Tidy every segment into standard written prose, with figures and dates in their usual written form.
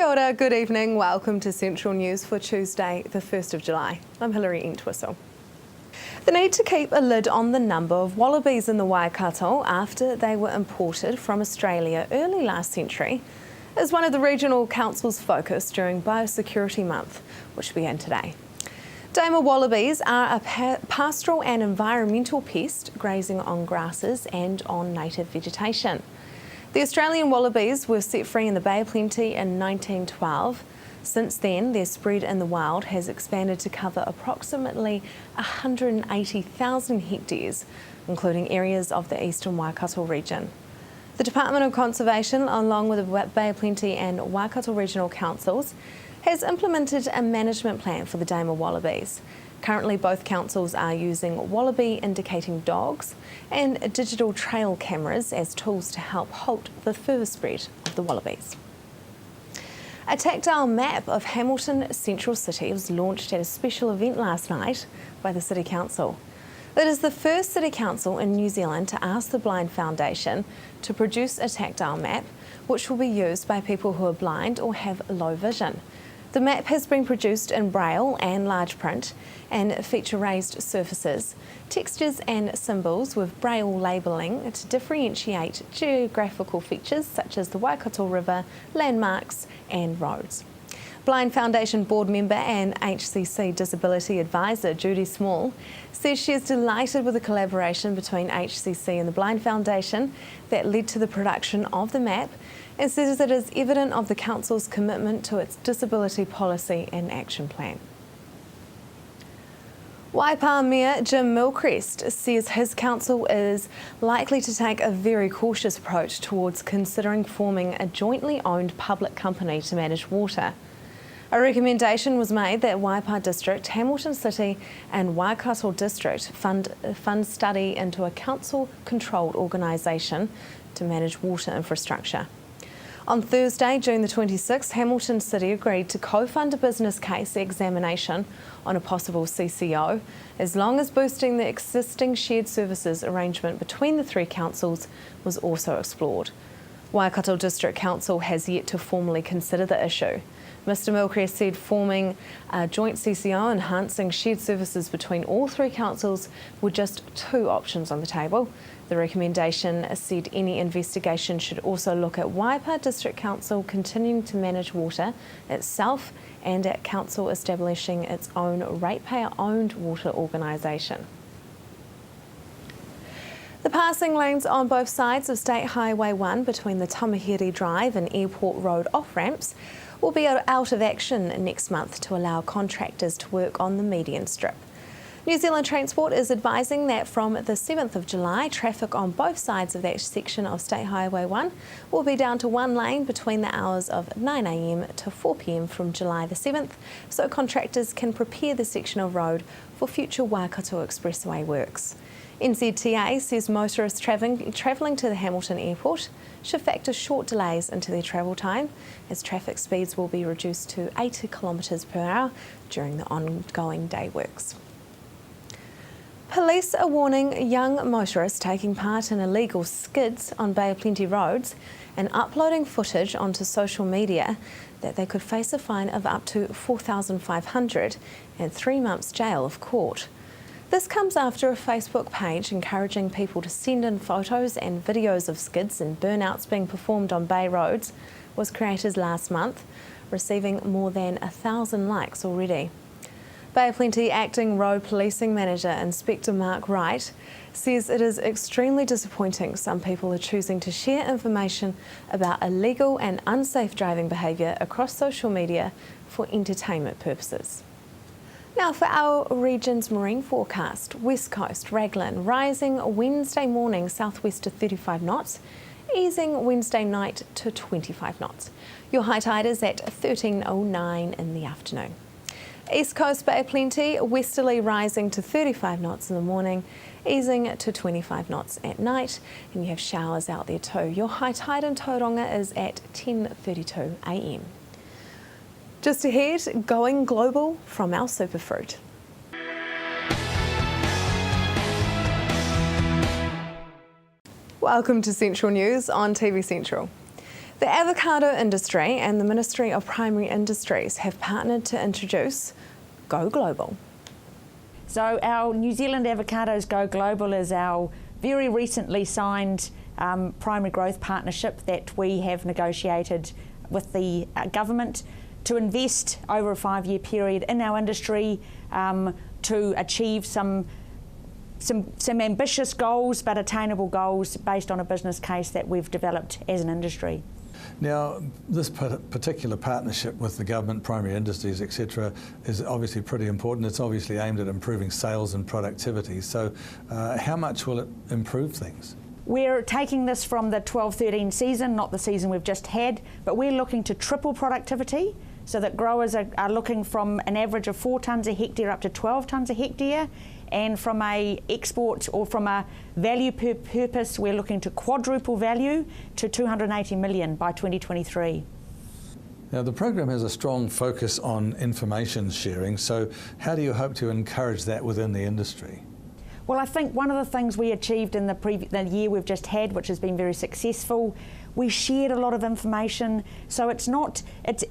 Kia ora, good evening. Welcome to Central News for Tuesday, the 1st of July. I'm Hilary Entwistle. The need to keep a lid on the number of wallabies in the Waikato after they were imported from Australia early last century is one of the regional council's focus during Biosecurity Month, which began today. Daima wallabies are a pastoral and environmental pest grazing on grasses and on native vegetation. The Australian wallabies were set free in the Bay of Plenty in 1912. Since then, their spread in the wild has expanded to cover approximately 180,000 hectares, including areas of the eastern Waikato region. The Department of Conservation, along with the Bay of Plenty and Waikato Regional Councils, has implemented a management plan for the Daima wallabies. Currently, both councils are using wallaby indicating dogs and digital trail cameras as tools to help halt the further spread of the wallabies. A tactile map of Hamilton Central City was launched at a special event last night by the City Council. It is the first City Council in New Zealand to ask the Blind Foundation to produce a tactile map, which will be used by people who are blind or have low vision. The map has been produced in braille and large print and feature raised surfaces, textures and symbols with braille labelling to differentiate geographical features such as the Waikato River, landmarks and roads. Blind Foundation board member and HCC disability advisor Judy Small says she is delighted with the collaboration between HCC and the Blind Foundation that led to the production of the map, and says it is evident of the Council's commitment to its disability policy and action plan. Waipa Mayor Jim Milcrest says his council is likely to take a very cautious approach towards considering forming a jointly owned public company to manage water. A recommendation was made that Waipa District, Hamilton City and Waikato District fund study into a council-controlled organisation to manage water infrastructure. On Thursday, June the 26th, Hamilton City agreed to co-fund a business case examination on a possible CCO, as long as boosting the existing shared services arrangement between the three councils was also explored. Waikato District Council has yet to formally consider the issue. Mr Milcrest said forming a joint CCO enhancing shared services between all three councils were just two options on the table. The recommendation said any investigation should also look at Waipa District Council continuing to manage water itself and at council establishing its own ratepayer-owned water organisation. The passing lanes on both sides of State Highway 1 between the Tamahere Drive and Airport Road off-ramps will be out of action next month to allow contractors to work on the median strip. New Zealand Transport is advising that from the 7th of July, traffic on both sides of that section of State Highway 1 will be down to one lane between the hours of 9 a.m. to 4 p.m. from July the 7th, so contractors can prepare the section of road for future Waikato Expressway works. NZTA says motorists travelling to the Hamilton Airport should factor short delays into their travel time, as traffic speeds will be reduced to 80 kilometres per hour during the ongoing day works. Police are warning young motorists taking part in illegal skids on Bay of Plenty roads and uploading footage onto social media that they could face a fine of up to $4,500 and 3 months jail if caught. This comes after a Facebook page encouraging people to send in photos and videos of skids and burnouts being performed on Bay roads was created last month, receiving more than 1,000 likes already. Bay of Plenty Acting Road Policing Manager Inspector Mark Wright says it is extremely disappointing some people are choosing to share information about illegal and unsafe driving behaviour across social media for entertainment purposes. Now for our region's marine forecast. West Coast, Raglan, rising Wednesday morning southwest to 35 knots, easing Wednesday night to 25 knots. Your high tide is at 13:09 in the afternoon. East Coast, Bay of Plenty, westerly rising to 35 knots in the morning, easing to 25 knots at night, and you have showers out there too. Your high tide in Tauranga is at 10:32 a.m. Just ahead, going global from our superfruit. Welcome to Central News on TV Central. The avocado industry and the Ministry of Primary Industries have partnered to introduce Go Global. So our New Zealand Avocados Go Global is our very recently signed primary growth partnership that we have negotiated with the government to invest over a 5-year period in our industry to achieve some ambitious goals but attainable goals based on a business case that we've developed as an industry. Now, this particular partnership with the government, primary industries, etc., is obviously pretty important. It's obviously aimed at improving sales and productivity. So how much will it improve things? We're taking this from the 12-13 season, not the season we've just had, but we're looking to triple productivity so that growers are looking from an average of 4 tonnes a hectare up to 12 tonnes a hectare. And from a export or from a value purpose, we're looking to quadruple value to 280 million by 2023. Now, the program has a strong focus on information sharing, so how do you hope to encourage that within the industry? Well, I think one of the things we achieved in the year we've just had, which has been very successful, we shared a lot of information. So it's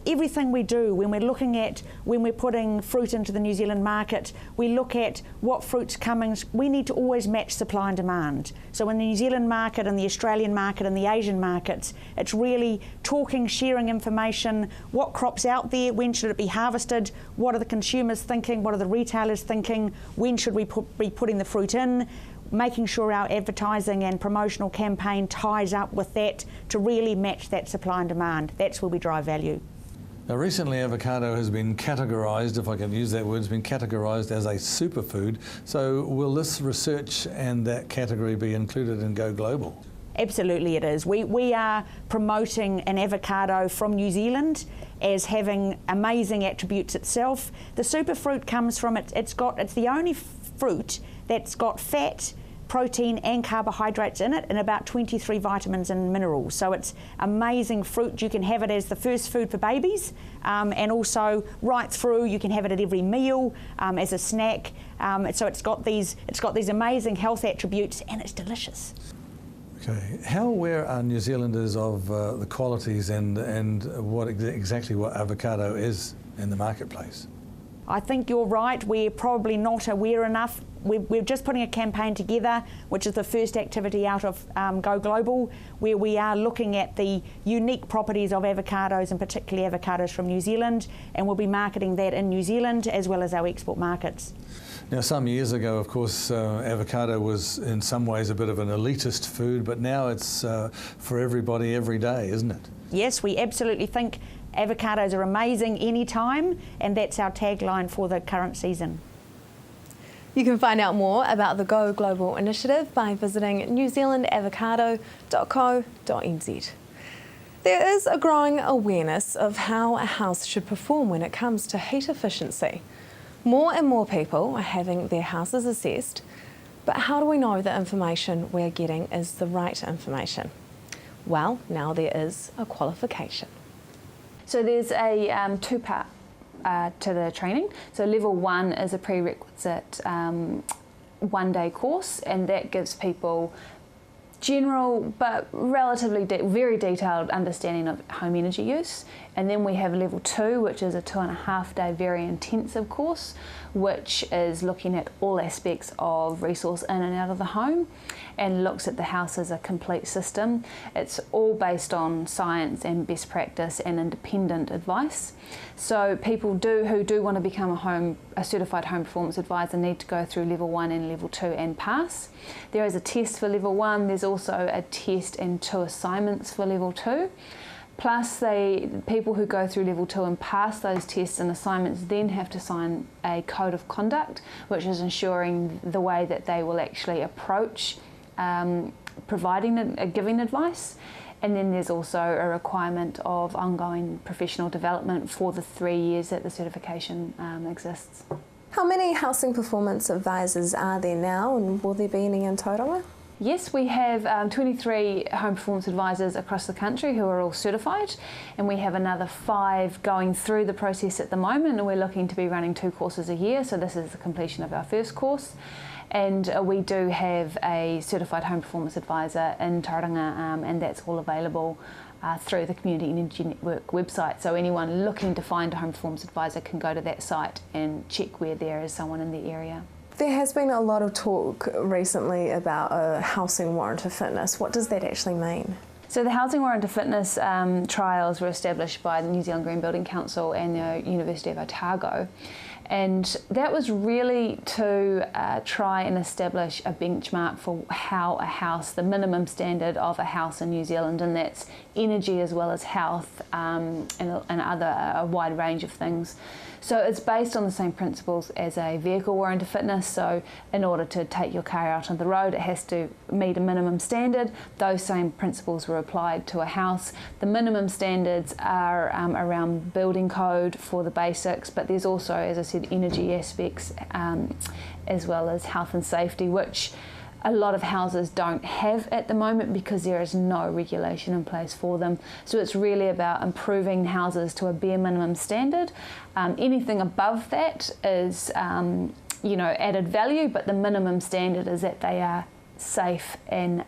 everything we do when we're putting fruit into the New Zealand market, we look at what fruit's coming. We need to always match supply and demand. So in the New Zealand market and the Australian market and the Asian markets, it's really talking, sharing information, what crops out there, when should it be harvested, what are the consumers thinking, what are the retailers thinking, when should we be putting the fruit in, making sure our advertising and promotional campaign ties up with that to really match that supply and demand. That's where we drive value. Now, recently avocado has been categorised, if I can use that word, has been categorised as a superfood. So will this research and that category be included in Go Global? Absolutely it is. We are promoting an avocado from New Zealand as having amazing attributes itself. The superfruit comes from it's the only fruit that's got fat, protein and carbohydrates in it, and about 23 vitamins and minerals. So it's amazing fruit. You can have it as the first food for babies, and also right through. You can have it at every meal as a snack. So it's got these amazing health attributes, and it's delicious. Okay, how aware are New Zealanders of the qualities and exactly what avocado is in the marketplace? I think you're right. We're probably not aware enough. We're just putting a campaign together, which is the first activity out of Go Global, where we are looking at the unique properties of avocados, and particularly avocados from New Zealand, and we'll be marketing that in New Zealand as well as our export markets. Now, some years ago, of course, avocado was in some ways a bit of an elitist food, but now it's for everybody every day, isn't it? Yes, we absolutely think avocados are amazing anytime, and that's our tagline for the current season. You can find out more about the Go Global initiative by visiting newzealandavocado.co.nz. There is a growing awareness of how a house should perform when it comes to heat efficiency. More and more people are having their houses assessed, but how do we know the information we're getting is the right information? Well, now there is a qualification. So there's a 2-part to the training. So level 1 is a prerequisite 1-day course, and that gives people general but relatively very detailed understanding of home energy use. And then we have level 2, which is a 2.5-day very intensive course, which is looking at all aspects of resource in and out of the home and looks at the house as a complete system. It's all based on science and best practice and independent advice. So people who do want to become a certified home performance advisor need to go through level 1 and level 2 and pass. There is a test for level 1, there's also a test and 2 assignments for level 2. Plus, people who go through level 2 and pass those tests and assignments then have to sign a code of conduct, which is ensuring the way that they will actually approach giving advice. And then there's also a requirement of ongoing professional development for the 3 years that the certification exists. How many housing performance advisors are there now, and will there be any in Tauranga? Yes, we have 23 home performance advisors across the country who are all certified, and we have another 5 going through the process at the moment, and we're looking to be running 2 courses a year, so this is the completion of our first course. And we do have a certified home performance advisor in Tauranga, and that's all available through the Community Energy Network website. So anyone looking to find a home performance advisor can go to that site and check where there is someone in the area. There has been a lot of talk recently about a housing warrant of fitness. What does that actually mean? So the housing warrant of fitness trials were established by the New Zealand Green Building Council and the University of Otago. And that was really to try and establish a benchmark for how a house, the minimum standard of a house in New Zealand, and that's energy as well as health and a wide range of things. So it's based on the same principles as a vehicle warrant of fitness. So in order to take your car out on the road, it has to meet a minimum standard. Those same principles were applied to a house. The minimum standards are around building code for the basics, but there's also, as I said, energy aspects as well as health and safety, which a lot of houses don't have at the moment because there is no regulation in place for them. So it's really about improving houses to a bare minimum standard. Anything above that is added value, but the minimum standard is that they are safe and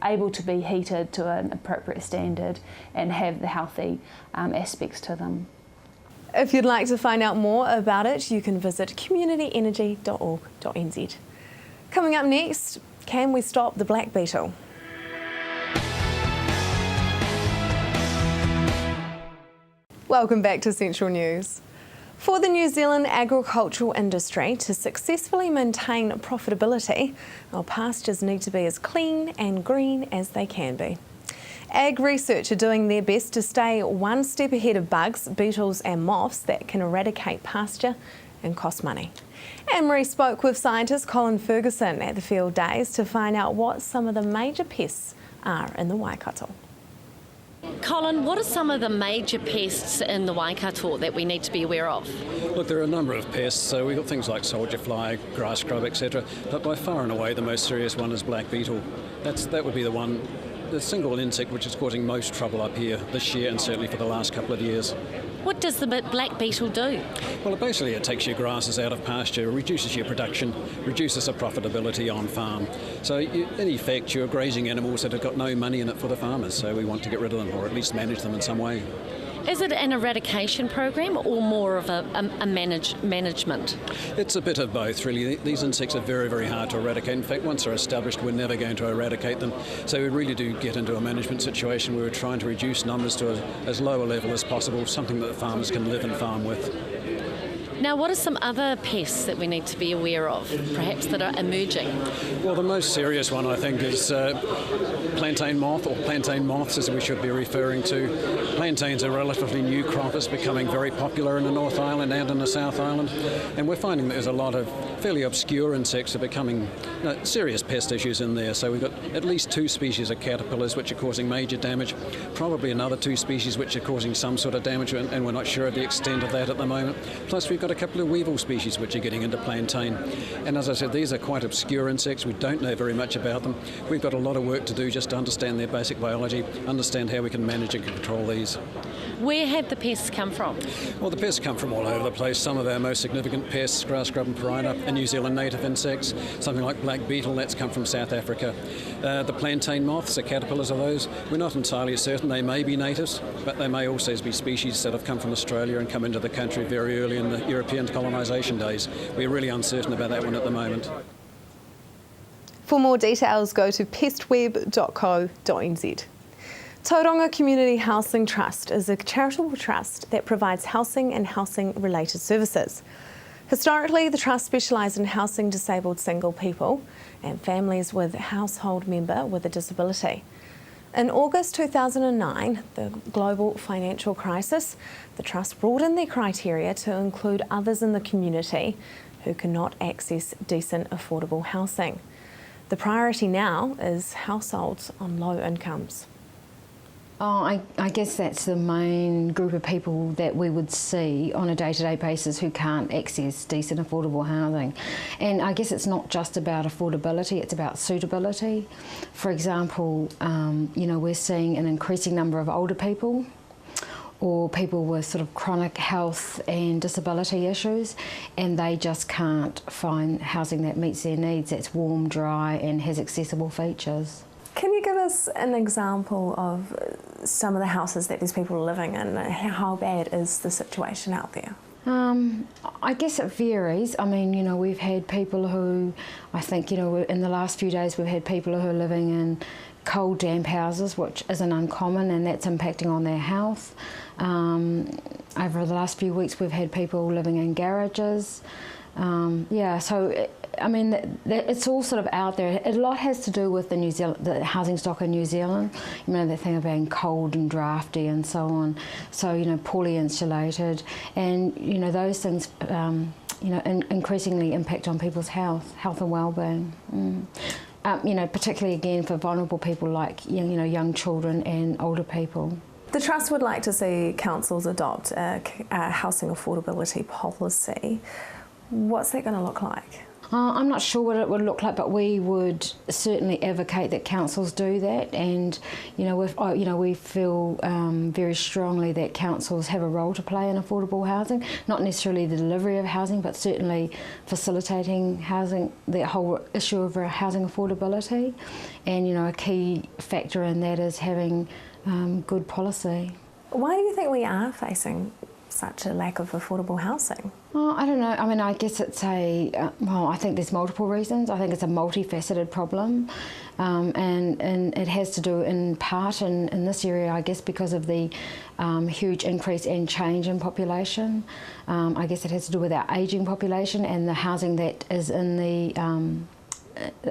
able to be heated to an appropriate standard and have the healthy aspects to them. If you'd like to find out more about it, you can visit communityenergy.org.nz. Coming up next, can we stop the black beetle? Welcome back to Central News. For the New Zealand agricultural industry to successfully maintain profitability, our pastures need to be as clean and green as they can be. Ag Research are doing their best to stay one step ahead of bugs, beetles and moths that can eradicate pasture and cost money. Anne-Marie spoke with scientist Colin Ferguson at the field days to find out what some of the major pests are in the Waikato. Colin, what are some of the major pests in the Waikato that we need to be aware of? Look, there are a number of pests. So we've got things like soldier fly, grass scrub, etc. But by far and away the most serious one is black beetle. That would be the single insect which is causing most trouble up here this year and certainly for the last couple of years. What does the black beetle do? Well, basically it takes your grasses out of pasture, reduces your production, reduces the profitability on farm. So in effect you're grazing animals that have got no money in it for the farmers, so we want to get rid of them or at least manage them in some way. Is it an eradication program or more of a management? It's a bit of both, really. These insects are very, very hard to eradicate. In fact, once they're established, we're never going to eradicate them. So we really do get into a management situation where we're trying to reduce numbers to as low a level as possible, something that the farmers can live and farm with. Now, what are some other pests that we need to be aware of, perhaps that are emerging? Well, the most serious one, I think, is plantain moth, or plantain moths as we should be referring to. Plantain's a relatively new crop. It's becoming very popular in the North Island and in the South Island. And we're finding that there's a lot of fairly obscure insects that are becoming serious pest issues in there. So we've got at least 2 species of caterpillars which are causing major damage, probably another 2 species which are causing some sort of damage, and we're not sure of the extent of that at the moment. Plus we've got a couple of weevil species which are getting into plantain. And as I said, these are quite obscure insects. We don't know very much about them. We've got a lot of work to do just to understand their basic biology, understand how we can manage and control these. Where have the pests come from? Well, the pests come from all over the place. Some of our most significant pests, grass scrub and piranha, are New Zealand native insects. Something like black beetle, that's come from South Africa. The plantain moths, the caterpillars of those, we're not entirely certain. They may be natives, but they may also be species that have come from Australia and come into the country very early in the European colonisation days. We're really uncertain about that one at the moment. For more details, go to pestweb.co.nz. Tauranga Community Housing Trust is a charitable trust that provides housing and housing-related services. Historically, the trust specialised in housing disabled single people and families with a household member with a disability. In August 2009, the global financial crisis, the trust broadened their criteria to include others in the community who cannot access decent, affordable housing. The priority now is households on low incomes. Oh, I guess that's the main group of people that we would see on a day-to-day basis who can't access decent, affordable housing. And I guess it's not just about affordability, it's about suitability. For example, we're seeing an increasing number of older people or people with sort of chronic health and disability issues, and they just can't find housing that meets their needs, that's warm, dry and has accessible features. Can you give us an example of some of the houses that these people are living in? How bad is the situation out there? I guess it varies. I mean, you know, we've had people who, I think, you know, in the last few days we've had people who are living in cold, damp houses, which isn't uncommon, and that's impacting on their health. Over the last few weeks we've had people living in garages. I mean, it's all sort of out there. A lot has to do with the housing stock in New Zealand. You know, that thing of being cold and drafty and so on. So, you know, poorly insulated, and you know those things, you know, increasingly impact on people's health and well-being. You know, particularly again for vulnerable people like young children and older people. The Trust would like to see councils adopt a housing affordability policy. What's that going to look like? I'm not sure what it would look like, but we would certainly advocate that councils do that. And we feel very strongly that councils have a role to play in affordable housing, not necessarily the delivery of housing, but certainly facilitating housing, the whole issue of housing affordability. And you know, a key factor in that is having good policy. Why do you think we are facing such a lack of affordable housing? I don't know. I mean, I guess it's I think there's multiple reasons. I think it's a multifaceted problem, and it has to do in part in this area, I guess, because of the huge increase and change in population. I guess it has to do with our ageing population, and the housing that is in the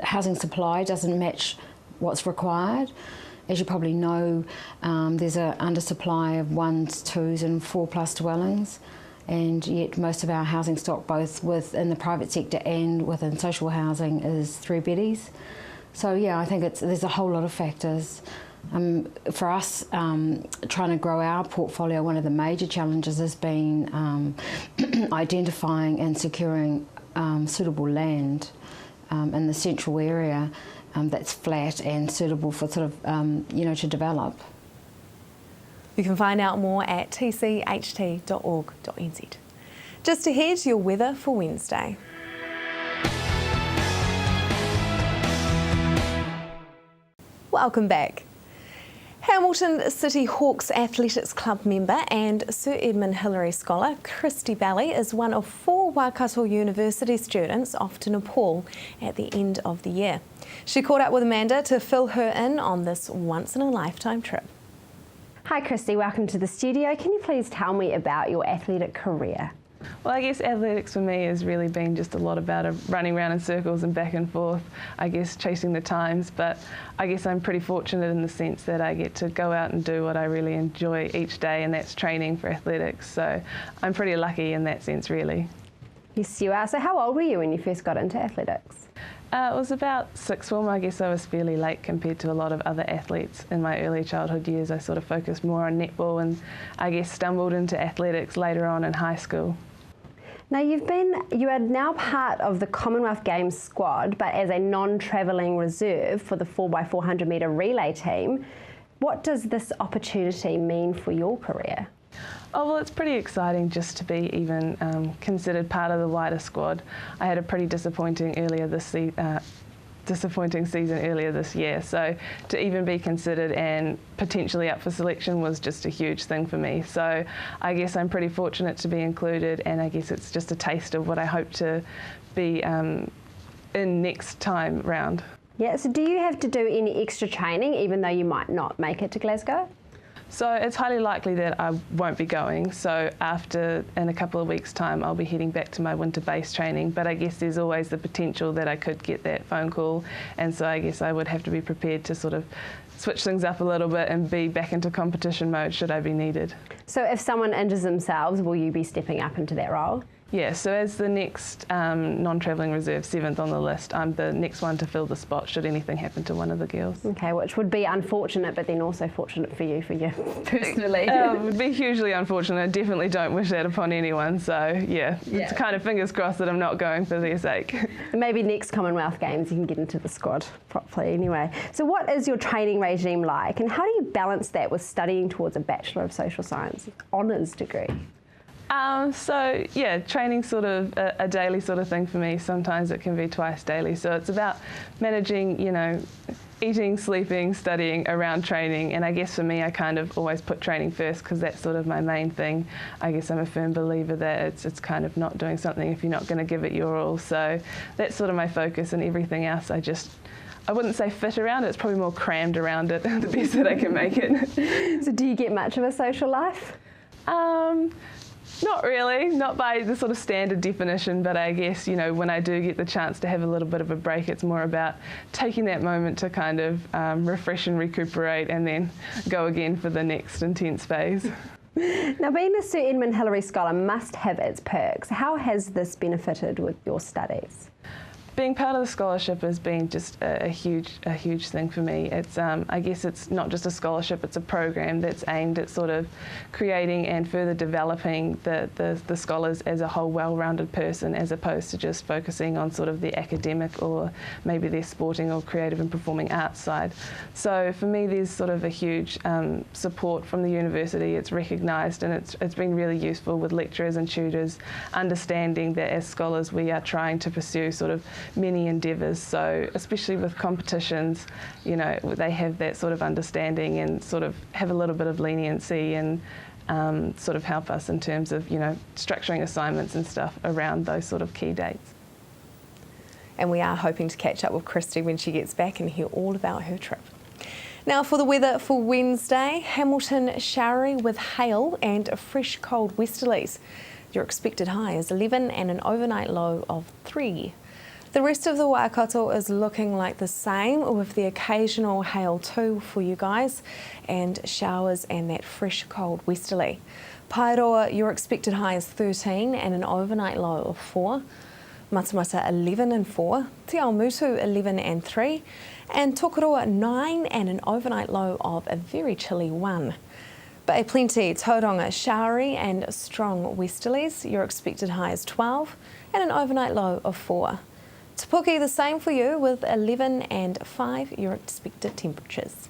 housing supply doesn't match what's required. As you probably know, there's an undersupply of 1s, 2s and 4+ dwellings, and yet most of our housing stock, both within the private sector and within social housing, is 3-beddies. So yeah, I think there's a whole lot of factors. For us, trying to grow our portfolio, one of the major challenges has been identifying and securing suitable land in the central area that's flat and suitable for sort of, to develop. You can find out more at tcht.org.nz. Just ahead, your weather for Wednesday. Welcome back. Hamilton City Hawks Athletics Club member and Sir Edmund Hillary scholar Christy Bally is one of 4 Waikato University students off to Nepal at the end of the year. She caught up with Amanda to fill her in on this once-in-a-lifetime trip. Hi Christy, welcome to the studio. Can you please tell me about your athletic career? Well, I guess athletics for me has really been just a lot about running around in circles and back and forth, I guess chasing the times, but I guess I'm pretty fortunate in the sense that I get to go out and do what I really enjoy each day, and that's training for athletics, so I'm pretty lucky in that sense really. Yes, you are. So how old were you when you first got into athletics? It was about sixth form. I guess I was fairly late compared to a lot of other athletes. In my early childhood years, I sort of focused more on netball and I guess stumbled into athletics later on in high school. Now you are now part of the Commonwealth Games squad, but as a non-travelling reserve for the 4x400 metre relay team. What does this opportunity mean for your career? Oh, well, it's pretty exciting just to be even considered part of the wider squad. I had a pretty disappointing season earlier this year, so to even be considered and potentially up for selection was just a huge thing for me. So I guess I'm pretty fortunate to be included, and I guess it's just a taste of what I hope to be in next time round. Yeah, so do you have to do any extra training even though you might not make it to Glasgow? So it's highly likely that I won't be going, so in a couple of weeks' time I'll be heading back to my winter base training, but I guess there's always the potential that I could get that phone call, and so I guess I would have to be prepared to sort of switch things up a little bit and be back into competition mode should I be needed. So if someone injures themselves, will you be stepping up into that role? Yeah, so as the next non-travelling reserve, 7th on the list, I'm the next one to fill the spot should anything happen to one of the girls. Okay, which would be unfortunate, but then also fortunate for you personally. It would be hugely unfortunate. I definitely don't wish that upon anyone, so yeah, it's kind of fingers crossed that I'm not going for their sake. Maybe next Commonwealth Games you can get into the squad properly anyway. So what is your training regime like, and how do you balance that with studying towards a Bachelor of Social Science honours degree? So yeah, training's sort of a daily sort of thing for me. Sometimes it can be twice daily. So it's about managing, eating, sleeping, studying around training, and I guess for me I kind of always put training first because that's sort of my main thing. I guess I'm a firm believer that it's kind of not doing something if you're not going to give it your all, so that's sort of my focus, and everything else I wouldn't say fit around it, it's probably more crammed around it, the best that I can make it. So do you get much of a social life? Not really, not by the sort of standard definition, but I guess, you know, when I do get the chance to have a little bit of a break, it's more about taking that moment to kind of refresh and recuperate and then go again for the next intense phase. Now, being a Sir Edmund Hillary Scholar must have its perks. How has this benefited with your studies? Being part of the scholarship has been just a huge thing for me. It's I guess it's not just a scholarship, it's a program that's aimed at sort of creating and further developing the scholars as a whole well-rounded person, as opposed to just focusing on sort of the academic or maybe their sporting or creative and performing arts side. So for me there's sort of a huge support from the university. It's recognised, and it's been really useful with lecturers and tutors understanding that as scholars we are trying to pursue sort of many endeavours, so especially with competitions, you know, they have that sort of understanding and sort of have a little bit of leniency and sort of help us in terms of, you know, structuring assignments and stuff around those sort of key dates. And we are hoping to catch up with Christy when she gets back and hear all about her trip. Now for the weather for Wednesday, Hamilton showery with hail and fresh cold westerlies. Your expected high is 11 and an overnight low of 3. The rest of the Waikato is looking like the same, with the occasional hail too for you guys, and showers and that fresh cold westerly. Paeroa, your expected high is 13 and an overnight low of 4. Matamata 11 and 4. Te Awamutu 11 and 3. And Tokoroa 9 and an overnight low of a very chilly 1. Bay Plenty, Tauranga showery and strong westerlies. Your expected high is 12 and an overnight low of 4. Te Puke the same for you with 11 and 5 your expected temperatures.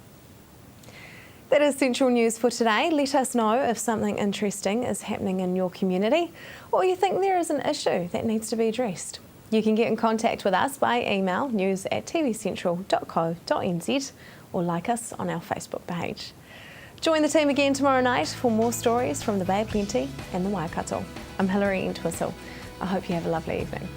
That is Central News for today. Let us know if something interesting is happening in your community or you think there is an issue that needs to be addressed. You can get in contact with us by email news@tvcentral.co.nz or like us on our Facebook page. Join the team again tomorrow night for more stories from the Bay of Plenty and the Waikato. I'm Hilary Entwistle. I hope you have a lovely evening.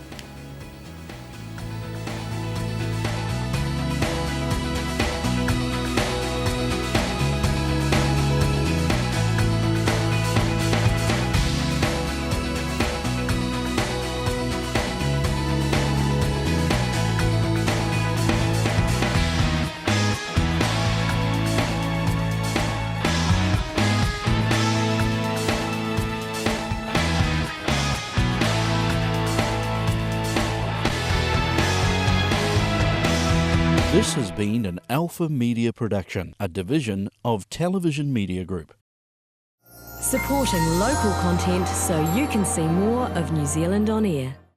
This has been an Alpha Media production, a division of Television Media Group. Supporting local content so you can see more of New Zealand on air.